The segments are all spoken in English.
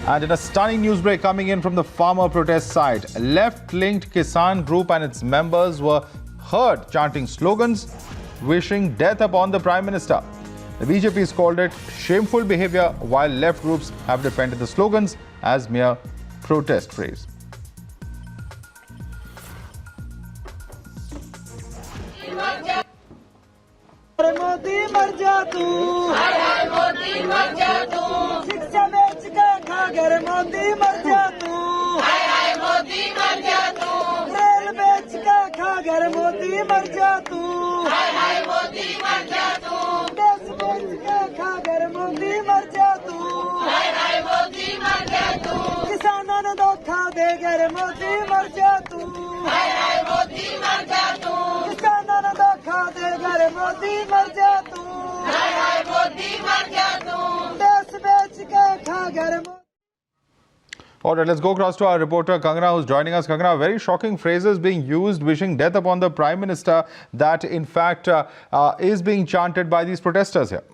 And in a stunning news break coming in from the farmer protest site, left-linked Kisan group and its members were heard chanting slogans, wishing death upon the Prime Minister. The BJP has called it shameful behavior, while left groups have defended the slogans as mere protest phrase. Modi मर जा तू, हाय हाय मोदी मर जा तू, शिक्षा बेच के खा घर मोदी मर जा तू, हाय हाय मोदी मर जा तू, रेल बेच के खा घर मोदी मर जा तू, हाय हाय मोदी मर जा तू, देश बेच के खा घर मोदी मर जा तू, हाय हाय मोदी मर जा तू, किसानों ने धोखा दे घर मोदी मर जा तू, हाय हाय मोदी मर जा तू, किसानों ने धोखा दे घर मोदी मर जा तू, हाय हाय मोदी मर जा तू, देश बेच के खा घर Modi. All right, let's go across to our reporter Kangana, who's joining us. Kangana, very shocking phrases being used, wishing death upon the Prime Minister, that in fact is being chanted by these protesters here.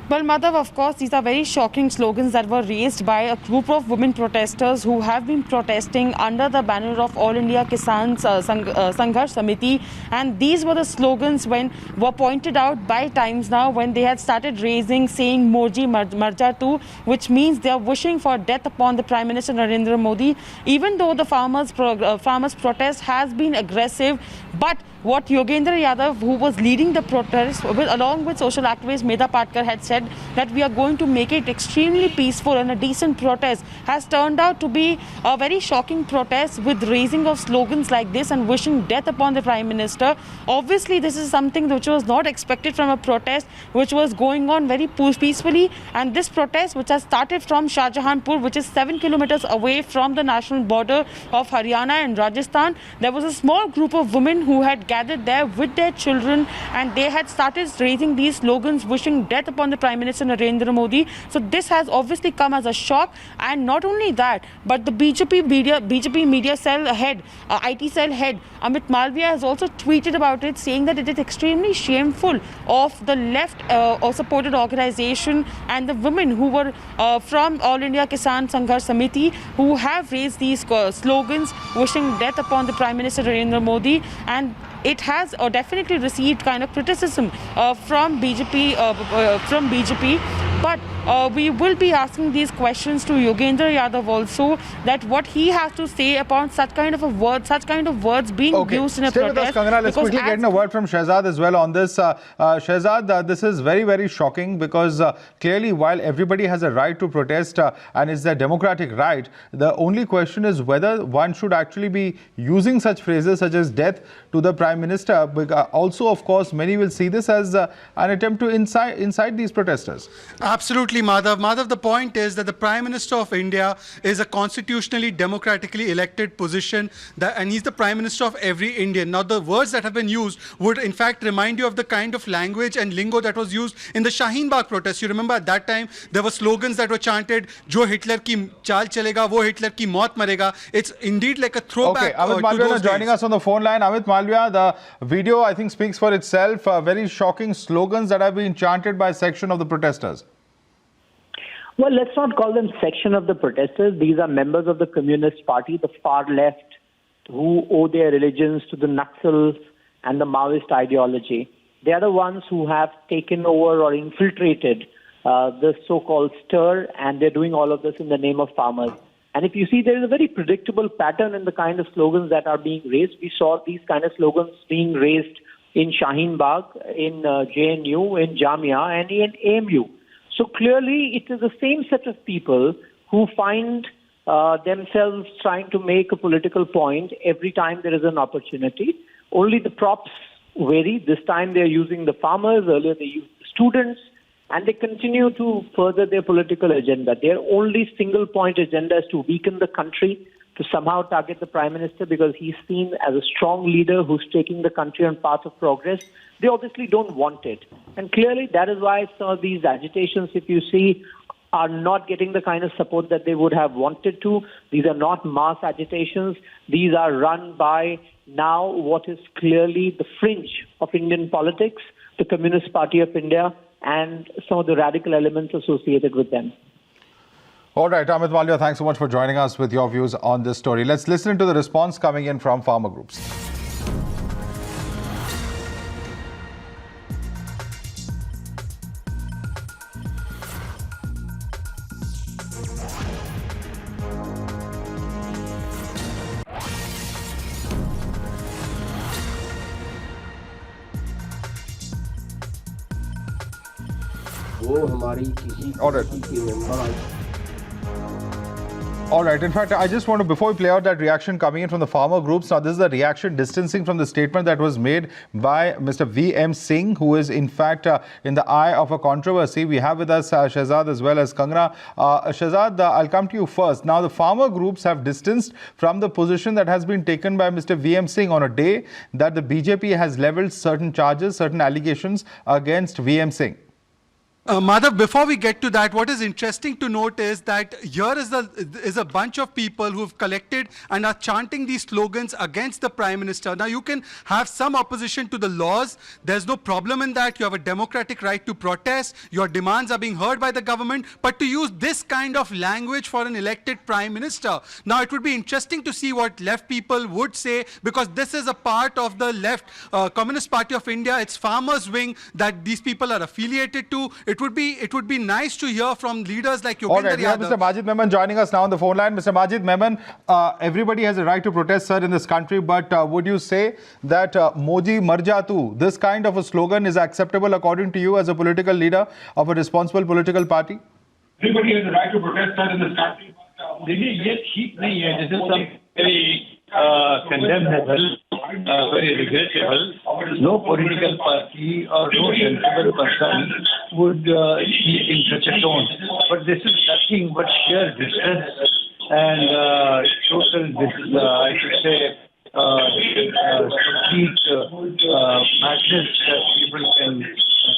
Well, Madhav, of course, these are very shocking slogans that were raised by a group of women protesters who have been protesting under the banner of All India Kisan Sangharsh Samiti. And these were the slogans when were pointed out by Times Now when they had started raising, saying Morji Marja Tu, which means they are wishing for death upon the Prime Minister Narendra Modi. Even though the farmers protest has been aggressive, but what Yogendra Yadav, who was leading the protest, along with social activist Medha Patkar, had said that we are going to make it extremely peaceful and a decent protest, has turned out to be a very shocking protest with raising of slogans like this and wishing death upon the Prime Minister. Obviously, this is something which was not expected from a protest which was going on very peacefully. And this protest, which has started from Shahjahanpur, which is 7 kilometers away from the national border of Haryana and Rajasthan, there was a small group of women who had gathered there with their children, and they had started raising these slogans wishing death upon the Prime Minister Narendra Modi. So this has obviously come as a shock. And not only that, but the BJP media cell head, IT cell head, Amit Malviya, has also tweeted about it, saying that it is extremely shameful of the left or supported organization and the women who were from All India Kisan Sangharsh Samiti who have raised these slogans wishing death upon the Prime Minister Narendra Modi. And it has definitely received kind of criticism from BJP. But we will be asking these questions to Yogendra Yadav also, that what he has to say upon such kind of words being used in a protest. Stay with us, Kangana. Let's quickly get in a word from Shehzad as well on this. Shehzad, this is very, very shocking because clearly, while everybody has a right to protest and it's their democratic right, the only question is whether one should actually be using such phrases such as death to the Prime Minister. Also, of course, many will see this as an attempt to incite these protesters. Absolutely, Madhav. Madhav, the point is that the Prime Minister of India is a constitutionally, democratically elected position, and he's the Prime Minister of every Indian. Now, the words that have been used would, in fact, remind you of the kind of language and lingo that was used in the Shaheen Bagh protest. You remember at that time, there were slogans that were chanted, Jo Hitler ki chaal chalega, wo Hitler ki maut marega. It's indeed like a throwback Amit Malviya is joining us on the phone line. Amit Malviya, the video, I think, speaks for itself. Very shocking slogans that have been chanted by a section of the protesters. Well, let's not call them section of the protesters. These are members of the Communist Party, the far left, who owe their allegiance to the Naxals and the Maoist ideology. They are the ones who have taken over or infiltrated the so-called stir, and they're doing all of this in the name of farmers. And if you see, there is a very predictable pattern in the kind of slogans that are being raised. We saw these kind of slogans being raised in Shaheen Bagh, in JNU, in Jamia, and in AMU. So clearly, it is the same set of people who find themselves trying to make a political point every time there is an opportunity. Only the props vary. This time they're using the farmers, earlier they used the students, and they continue to further their political agenda. Their only single point agenda is to weaken the country, to somehow target the Prime Minister because he's seen as a strong leader who's taking the country on path of progress. They obviously don't want it. And clearly that is why some of these agitations, if you see, are not getting the kind of support that they would have wanted to. These are not mass agitations. These are run by now what is clearly the fringe of Indian politics, the Communist Party of India, and some of the radical elements associated with them. All right, Amit Malviya, thanks so much for joining us with your views on this story. Let's listen to the response coming in from farmer groups. All right. In fact, I just want to, before we play out that reaction coming in from the farmer groups, now this is a reaction distancing from the statement that was made by Mr. V.M. Singh, who is in fact in the eye of a controversy. We have with us Shehzad as well as Kangana. Shehzad, I'll come to you first. Now, the farmer groups have distanced from the position that has been taken by Mr. V.M. Singh on a day that the BJP has levelled certain charges, certain allegations against V.M. Singh. Madhav, before we get to that, what is interesting to note is that here is a bunch of people who have collected and are chanting these slogans against the Prime Minister. Now, you can have some opposition to the laws. There's no problem in that. You have a democratic right to protest. Your demands are being heard by the government. But to use this kind of language for an elected Prime Minister, now it would be interesting to see what left people would say, because this is a part of the left Communist Party of India. It's farmers' wing that these people are affiliated to. It would be nice to hear from leaders like Yogendra All right, we have Yadav. Mr. Majid Memon joining us now on the phone line. Mr. Majid Memon, everybody has a right to protest, sir, in this country, but would you say that Modi Marjatu, this kind of a slogan is acceptable according to you as a political leader of a responsible political party? Everybody has a right to protest, sir, in this country. This is some very condemnable, very regrettable. No political party or no sensible person would speak in such a tone. But this is nothing but sheer distress and total, I should say, complete madness that people can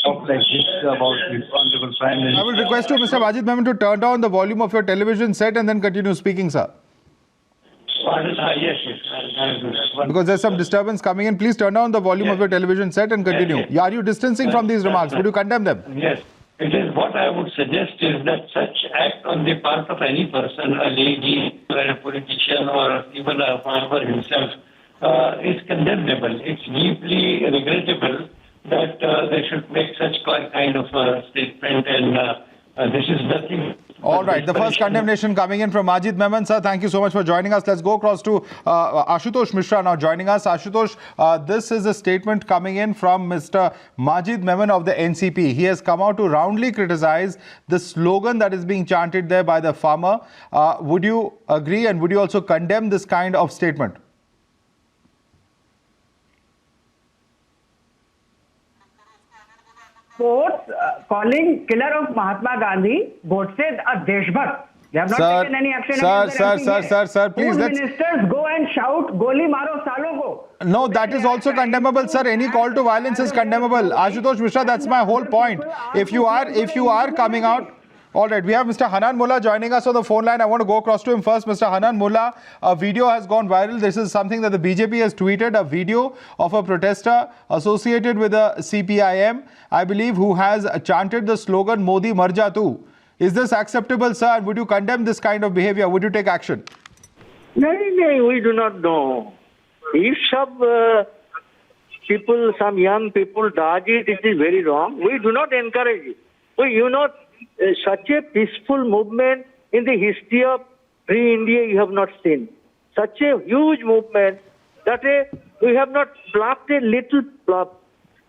talk like this about the Honorable Prime Minister. I will request you, Mr. Majid Memon, to turn down the volume of your television set and then continue speaking, sir. Yes. I'll do that. Because there's some disturbance coming in. Please turn down the volume of your television set and continue. Yes. Are you distancing from these remarks? Would you condemn them? Yes. It is what I would suggest is that such act on the part of any person, a lady, or a politician, or even a farmer himself, is condemnable. It's deeply regrettable that they should make such kind of statement, and this is nothing. All right, the first condemnation coming in from Majid Memon, sir. Thank you so much for joining us. Let's go across to Ashutosh Mishra now joining us. Ashutosh, this is a statement coming in from Mr. Majid Memon of the NCP. He has come out to roundly criticize the slogan that is being chanted there by the farmer. Would you agree and would you also condemn this kind of statement? Calling killer of Mahatma Gandhi, Godse a Deshbhakt. They have not taken any action. Sir, please let's... ministers go and shout, Goli maro salon ko. No, that is also condemnable, sir. Any call to violence is condemnable. Ashutosh Mishra, that's my whole point. If you are coming out... All right, we have Mr. Hanan Mullah joining us on the phone line. I want to go across to him first. Mr. Hanan Mullah, a video has gone viral. This is something that the BJP has tweeted, a video of a protester associated with the CPIM, I believe, who has chanted the slogan, Modi Marjatu. Is this acceptable, sir? And would you condemn this kind of behavior? Would you take action? No, we do not know. If some young people dodge it, it is very wrong. We do not encourage it. Such a peaceful movement in the history of free India you have not seen. Such a huge movement that we have not plucked a little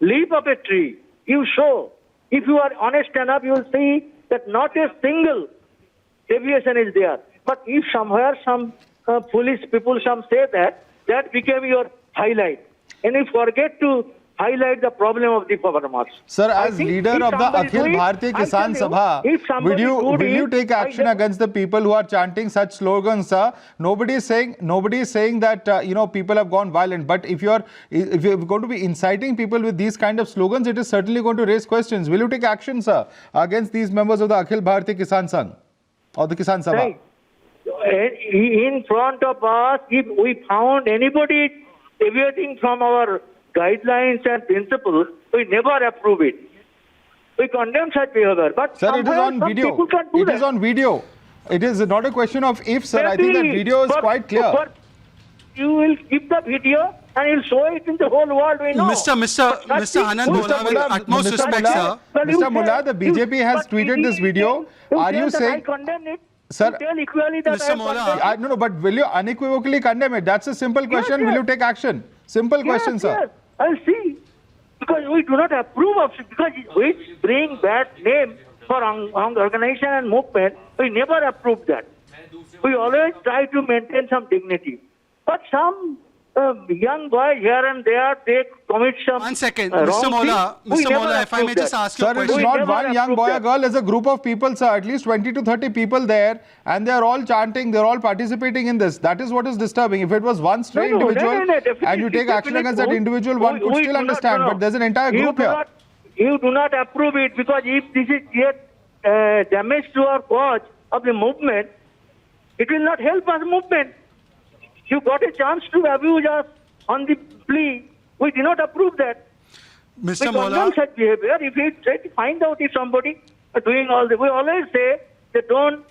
leaf of a tree. You show. If you are honest enough, you will see that not a single deviation is there. But if somewhere some foolish people say that became your highlight. And you forget to highlight the problem of the farmers. Sir, I as think leader if of the somebody Akhil do it, Bharatiya I Kisan tell you, Sabha, if somebody will do you it, take action against the people who are chanting such slogans, sir? Nobody is saying that people have gone violent. But if you're going to be inciting people with these kind of slogans, it is certainly going to raise questions. Will you take action, sir, against these members of the Akhil Bharatiya Kisan Sangh or the Kisan Sabha? Right. In front of us, if we found anybody deviating from our guidelines and principles, we never approve it. We condemn such behavior. But Sir, it is on video. It is on video. It is not a question of if, sir. I think that video is quite clear. But you will keep the video and you'll show it in the whole world. We know. Mr. Anand Mullah, with utmost respect, sir. Mr. Mullah, the BJP has tweeted this video. Are you saying? I condemn it. Sir, tell equally that Mr. Mullah, no, but will you unequivocally condemn it? That's a simple question. Yes. Will you take action? Simple question, Yes, sir. yes. I'll see. Because we do not approve of it. Because which bring bad name for organization and movement, we never approve that. We always try to maintain some dignity. But some young boy here and there, they commit some 1 second. wrong Mr. thing. Mullah, We Mr. never Mullah, if I may approve just that. ask you a Sir, it is question. not never one young approve boy or that. girl. There's a group of people, sir. At least 20 to 30 people there. And they're all chanting. They're all participating in this. That is what is disturbing. If it was one stray individual and you take action against that individual, one could still understand. But there's an entire group here. You do not approve it because if this is yet damage to our cause of the movement, it will not help our movement. You got a chance to abuse us on the plea. We do not approve that. Mr. We Mullah, condemn such behavior. If we try to find out if somebody is doing all this, we always say that don't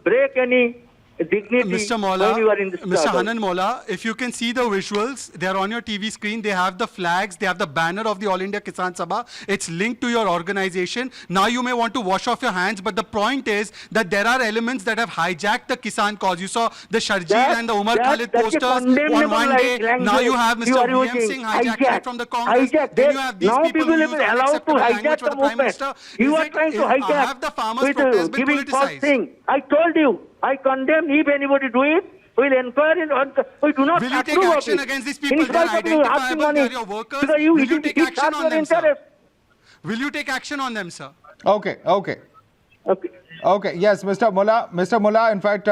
break any dignity Mr. Mullah, when you are in the Mr. struggle. Hanan Mullah, if you can see the visuals, they are on your TV screen. They have the flags, they have the banner of the All India Kisan Sabha. It's linked to your organization. Now you may want to wash off your hands, but the point is that there are elements that have hijacked the Kisan cause. You saw the Sharjeel and the Umar Khalid that's a posters on condemnable one day. language Now you have you Mr. are VM using. Singh hijacking it from the Congress. Hijack. Then you have these Now people who will use be allowed to unacceptable hijack language for the the Prime movement. Minister. You Is are it- trying to hijack have the farmers' with protests been giving false politicized? thing. I told you, I condemn if anybody do it. We'll inquire in. We do not Will you take approve of action it. against these people? In They spite are of you asking identifiable, money, they are your workers. because Will you take it action serves on your them, sir? interest. Will you take action on them, sir? Okay. Okay. Yes, Mr. Mullah, in fact,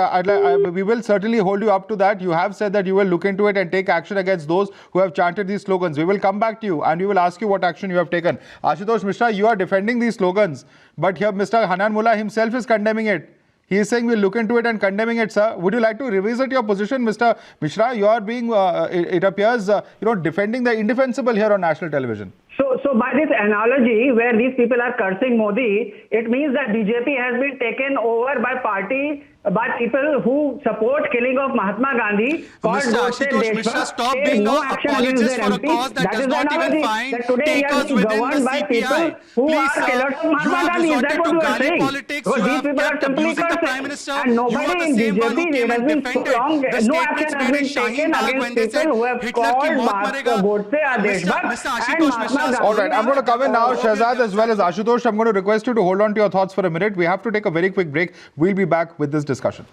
we will certainly hold you up to that. You have said that you will look into it and take action against those who have chanted these slogans. We will come back to you and we will ask you what action you have taken. Ashutosh Mishra, you are defending these slogans, but here Mr. Hanan Mullah himself is condemning it. He is saying we'll look into it and condemning it, sir. Would you like to revisit your position, Mr. Mishra? You are being, it appears, defending the indefensible here on national television. So by this analogy, where these people are cursing Modi, it means that BJP has been taken over by people who support killing of Mahatma Gandhi. Mr. Ashutosh Mishra, stop being an apologist for a cause that does not even find takers within the CPI. Please, sir, you have resorted to Gali politics, you have kept abusing the Prime Minister. You are the same one who came and defended the statements made in Shaheen Bagh when they said Hitler ki maut marega. Mr. Ashutosh Mishra. All right, I'm going to come in now, Shehzad as well as Ashutosh. I'm going to request you to hold on to your thoughts for a minute. We have to take a very quick break. We'll be back with this discussion.